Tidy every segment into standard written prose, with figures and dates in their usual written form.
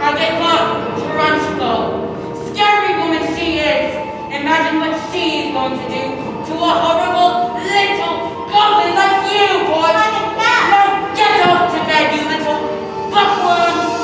I gave her Trunchbull. Scary woman she is. Imagine what she's going to do to a horrible little goblin like you, boy. Now get off to bed, you little buckworm.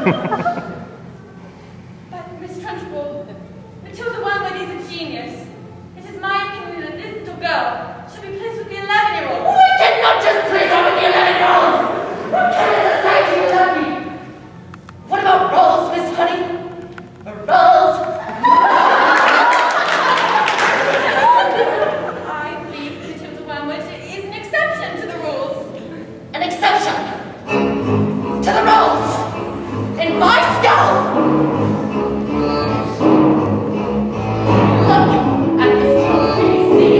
But Miss Trunchbull, Matilda Jr is a genius. It is my opinion that this little girl should be placed with the 11-year-old. We cannot just place her with the 11-year-old! What kind of society would that be? What about roles, Miss Honey? Roles? I believe Matilda Jr is an exception to the rules. An exception to the rules in my skull! Look at this trophy, see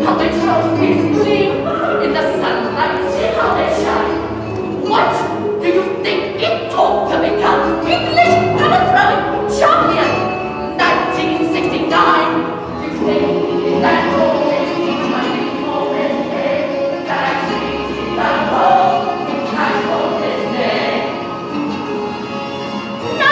how the trophies gleam in the sunlight, see how they shine. What do you think it took to become English hammer-throwing champion? 1969. You think that moment, tiny moment came that I changed the world? I hope this day. No!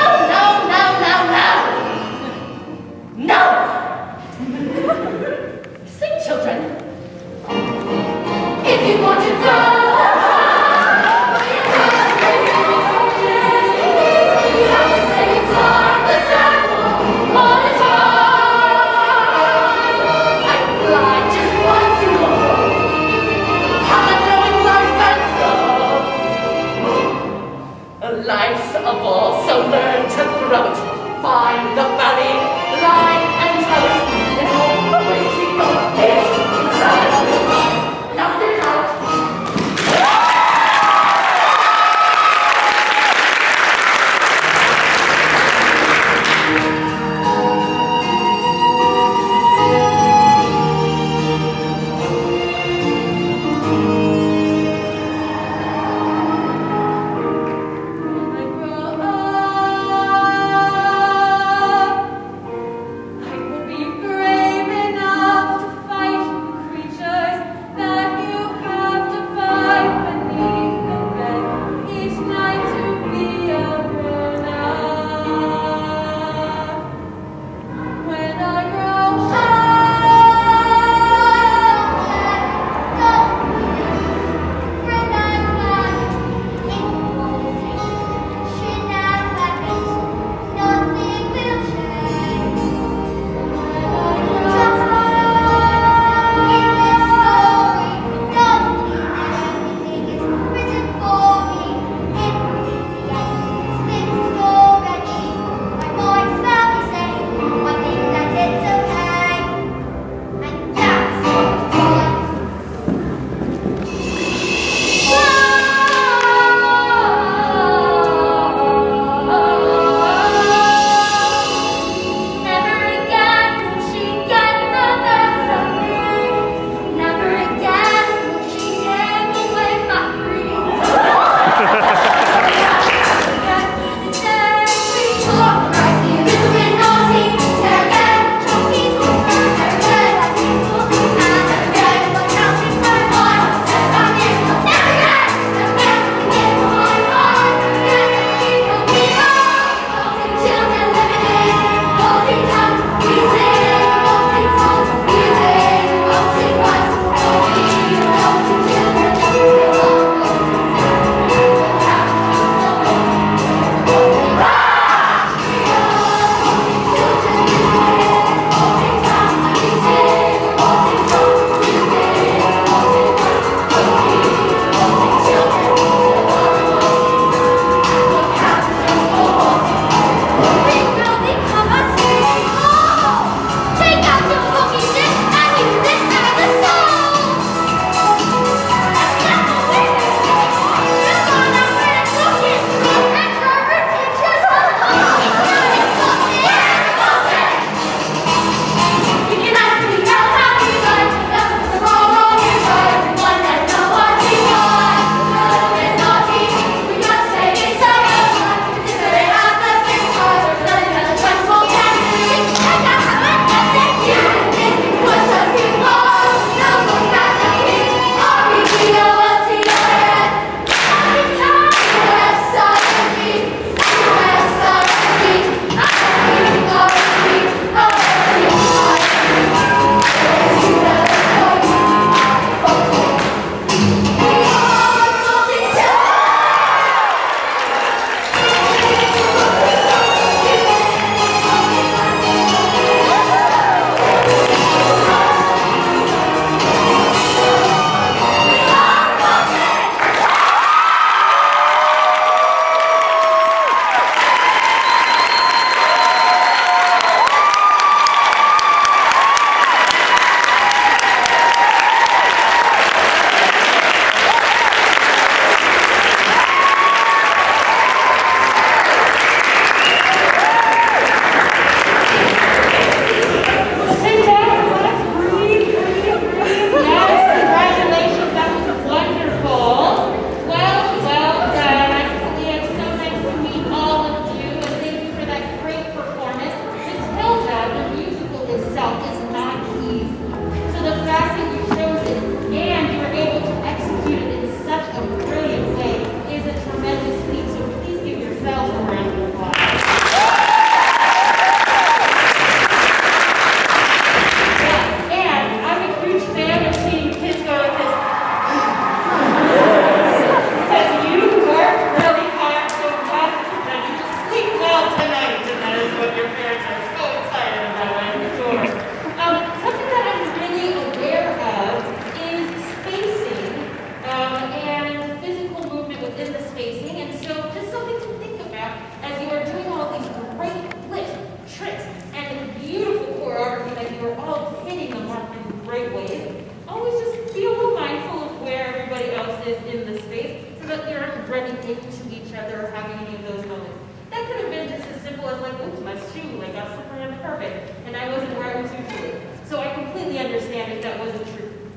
weren't running into each other or having any of those moments. That could have been just as simple as like, oops, my shoe, like got slippery on the carpet, and I wasn't where I was usually. So I completely understand if that wasn't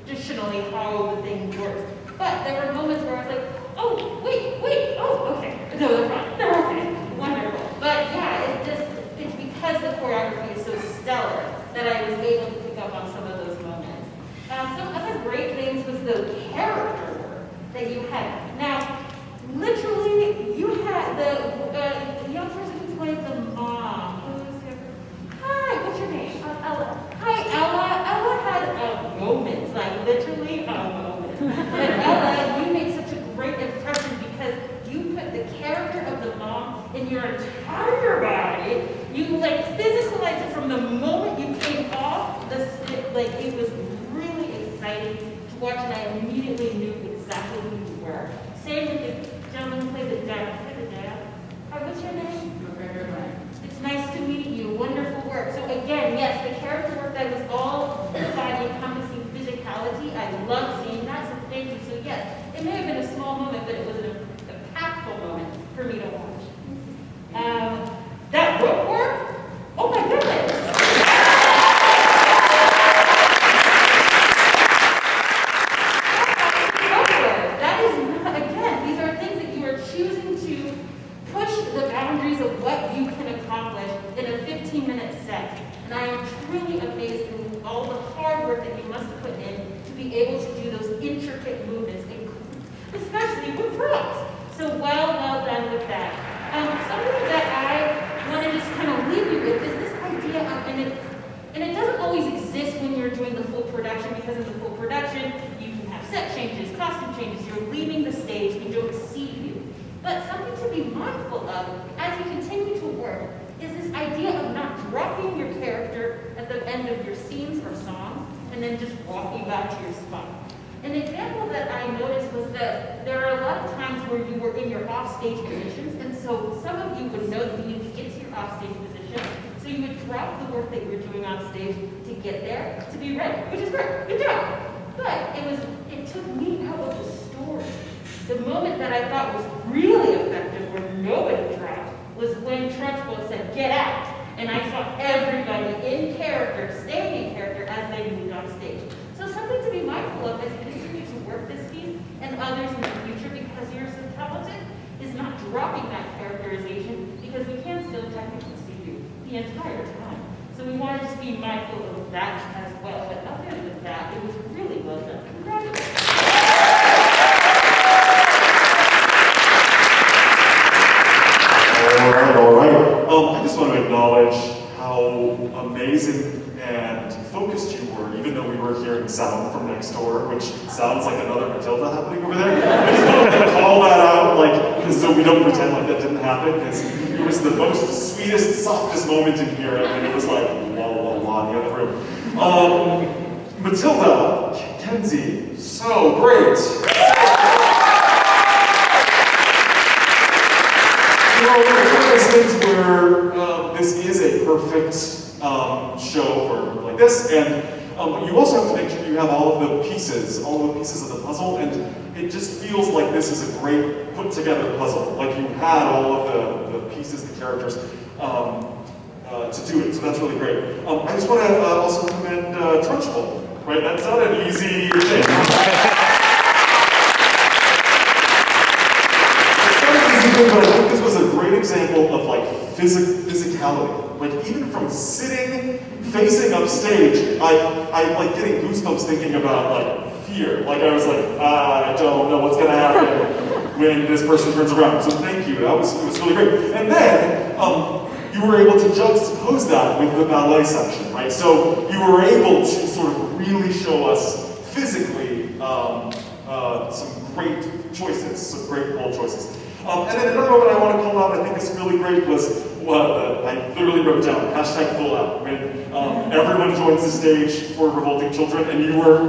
traditionally how the thing works. But there were moments where I was like, oh, wait, oh, okay. No, they're fine. They're okay. Wonderful. But yeah, it's because the choreography is so stellar that I was able to pick up on some of those moments. Some other great things was the character work that you had. Now, literally, you had the young person who played the mom. Hi, what's your name? Ella. Hi, Ella. Ella had a moment, like literally a moment. But Ella, you made such a great impression because you put the character of the mom in your entire body. You like physicalized it from the moment you came off the stick. Like it was really exciting to watch, and I immediately knew exactly who you were. Same with the gentleman who played the dad. Hi, what's your name? It's nice to meet you. Wonderful work. So again, yes, the character work that was all the body encompassing physicality. I love seeing that. So thank you. So yes, it may have been a small moment, but it was an impactful moment for me to watch. That rope work. Oh my goodness. That is not, again, these are things that you are choosing to push the boundaries of what you can accomplish in a 15-minute set. And I am truly amazed with all the hard work that you must have put in to be able to do those intricate movements, especially with props. So well done with that. Something that I want to just kind of leave you with is this idea of, and it doesn't always exist when you're doing the full production, because in the full production, you can have set changes, costume changes, you're leaving the stage, we don't see you. But something to be mindful of as you continue to work is this idea of not dropping your character at the end of your scenes or songs and then just walking back to your spot. An example that I noticed was that there are a lot of times where you were in your off-stage positions, and so some of you would know that you need to get to your off-stage position, so you would drop the work that you were doing on stage to get there, to be ready, which is great, good job. But it took me out of the story. The moment that I thought was really effective, where nobody dropped, was when Trunchbull said, get out. And I saw everybody in character, staying in character as they moved on stage. So something to be mindful of as you continue to work this piece and others in the future, because you're so talented, is not dropping that characterization, because we can still technically see you the entire time. So we want to just be mindful of that as well. But other than that, it was really well done. Congratulations. All right. I just want to acknowledge how amazing and focused you were, even though we were hearing sound from next door, which sounds like another Matilda happening over there. I just want to call that out, like, so we don't pretend like that didn't happen, because it was the most sweetest, softest moment in here, and it was like, la, in the other room. Matilda, Kenzie, so great. You know, it's one of those things where this is a perfect show for a group like this, and you also have to make sure you have all of the pieces of the puzzle, and it just feels like this is a great put-together puzzle. Like you had all of the pieces, the characters, to do it, so that's really great. I just want to also commend Trunchbull, right? That's not an easy thing. But I think this was a great example of like physicality. Like even from sitting, facing upstage, I like getting goosebumps thinking about like fear. Like I was like, I don't know what's gonna happen when this person turns around. So thank you, it was really great. And then you were able to juxtapose that with the ballet section, right? So you were able to sort of really show us physically some great choices, some great bold choices. And then another one I want to call out, I think is really great, was I literally wrote down, #FullOut, when everyone joins the stage for Revolting Children, and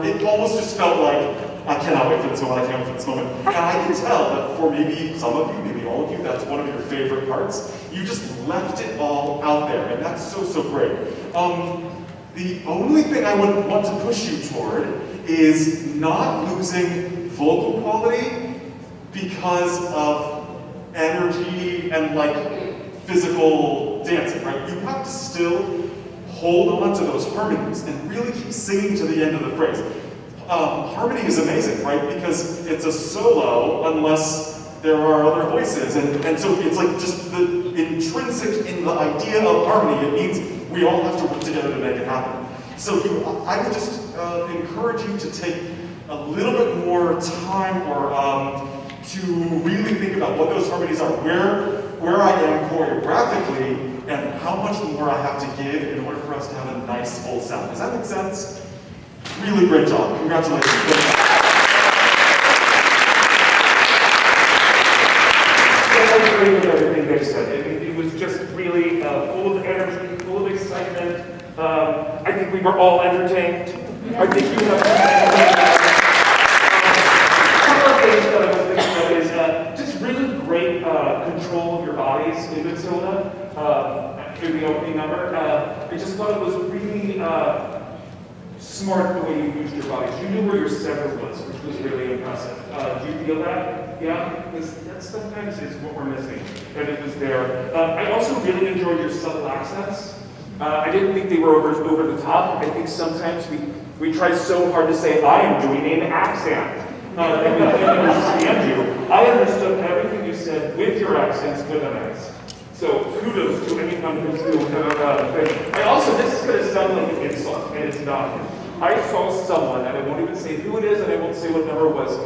it almost just felt like, I cannot wait for this moment, I can't wait for this moment. And I can tell that for maybe some of you, maybe all of you, that's one of your favorite parts. You just left it all out there, and that's so great. The only thing I would want to push you toward is not losing vocal quality because of energy and like physical dancing, right? You have to still hold on to those harmonies and really keep singing to the end of the phrase. Harmony is amazing, right? Because it's a solo unless there are other voices. And so it's like just the intrinsic in the idea of harmony. It means we all have to work together to make it happen. So I would just encourage you to take a little bit more time or to really think about what those harmonies are, where I am choreographically, and how much more I have to give in order for us to have a nice full sound. Does that make sense? Really great job. Congratulations. I agree with everything they said. It was just really full of energy, full of excitement. I think we were all entertained. I think you have a couple of things that I was thinking of is just really great control of your bodies in Matilda in the opening number. I just thought it was really smart the way you used your bodies. You knew where your center was, which was really impressive. Do you feel that? Yeah? Because that sometimes is what we're missing, and it was there. I also really enjoyed your subtle accents. I didn't think they were over the top. I think sometimes we try so hard to say, I am doing an accent. And we didn't understand you. I understood everything you said with your accents with an accent. So kudos to anyone who's doing that. I also, this is going to sound like an insult, and it's not. I saw someone, and I won't even say who it is, and I won't say what number it was,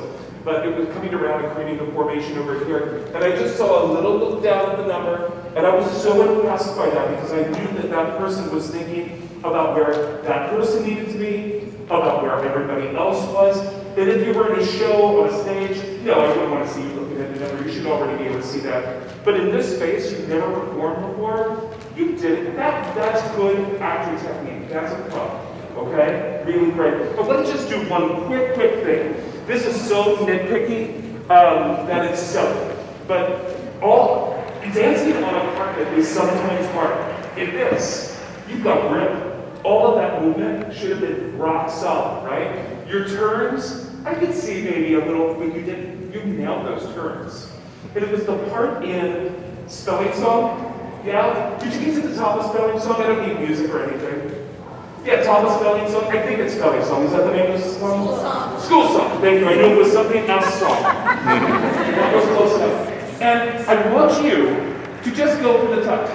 but it was coming around and creating a formation over here, and I just saw a little look down at the number, and I was so impressed by that because I knew that that person was thinking about where that person needed to be, about where everybody else was. And if you were in a show on a stage, no, I wouldn't want to see you looking at the number. You should already be able to see that. But in this space, you've never performed before. You did it. That's good acting technique. That's a pro. Okay? Really great. But let's just do one quick thing. This is so nitpicky that it's silly. But dancing on a carpet is sometimes hard. In this, you've got grip. All of that movement should have been rock solid, right? Your turns, I could see maybe a little, but you nailed those turns. And it was the part in Spelling Song. Yeah? Did you get to the top of Spelling Song? I don't need music or anything. Yeah, top of Spelling Song. I think it's Spelling Song. Is that the name of the song? School Song. School Song. Thank you. I knew it was something else song. That was close enough. And I want you to just go for the top.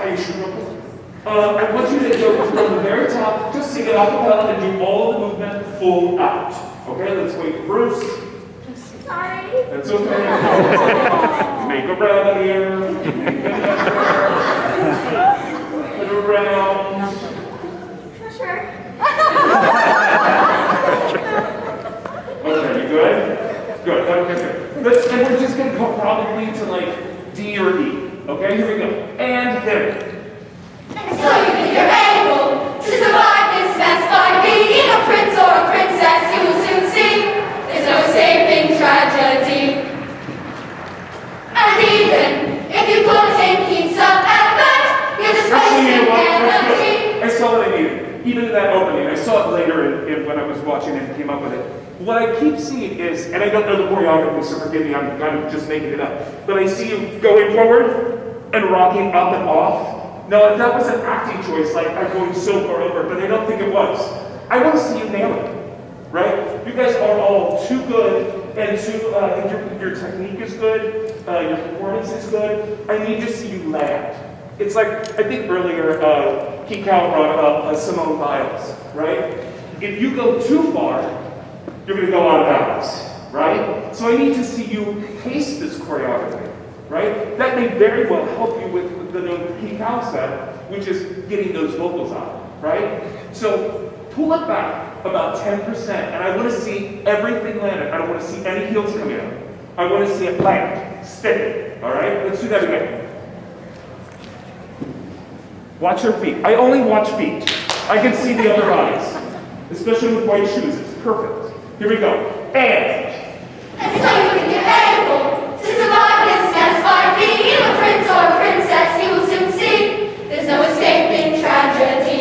I want you to go from the very top, just sing it a cappella and do all the movement full out. Okay, let's wait for Bruce. Sorry. That's okay. Make a round here. Put it around. Sure. Okay, you good? Good. Okay, good. And we're just going to go probably to like D or E. Okay, here we go. And hit it. So you think you're able to survive this mess by being a prince or a princess, you will soon see there's no escaping tragedy. And even if you put in some effort, you're just wasting energy. I saw what I needed. Even in that opening, I saw it later in when I was watching it and came up with it. What I keep seeing is, and I don't know the choreography, so forgive me, I'm kind of just making it up, but I see you going forward and rocking up and off. Now, if that was an acting choice, like I'm going so far over, but I don't think it was. I want to see you nail it, right? You guys are all too good, and your technique is good, your performance is good. I need to see you land. It's like, I think earlier, Kikau brought up Simone Biles, right? If you go too far, you're going to go out of balance, right? So I need to see you pace this choreography. Right? That may very well help you with the note that Kikau said, which is getting those vocals out, right? So pull it back about 10%, and I want to see everything landed. I don't want to see any heels coming out. I want to see it land, steady, all right? Let's do that again. Watch your feet. I only watch feet. I can see the other bodies, especially with white shoes. It's perfect. Here we go. And so you think you're able to survive this mess by being a prince or a princess, you will soon see there's no escaping tragedy.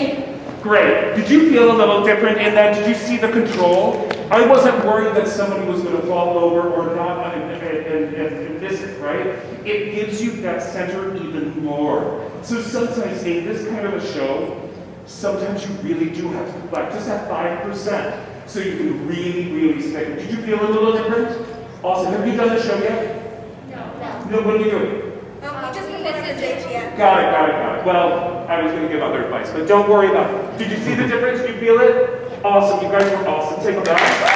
Great. Did you feel a little different in that? Did you see the control? I wasn't worried that somebody was going to fall over or not and miss it, right? It gives you that center even more. So sometimes in this kind of a show, sometimes you really do have to like just at 5%, so you can really stick. Did you feel a little different? Awesome. Have you done the show yet? No. What are you doing? We just finished the stage yet. Got it. Well, I was going to give other advice, but don't worry about it. Did you see the difference? Did you feel it? Awesome. You guys were awesome. Take a bow.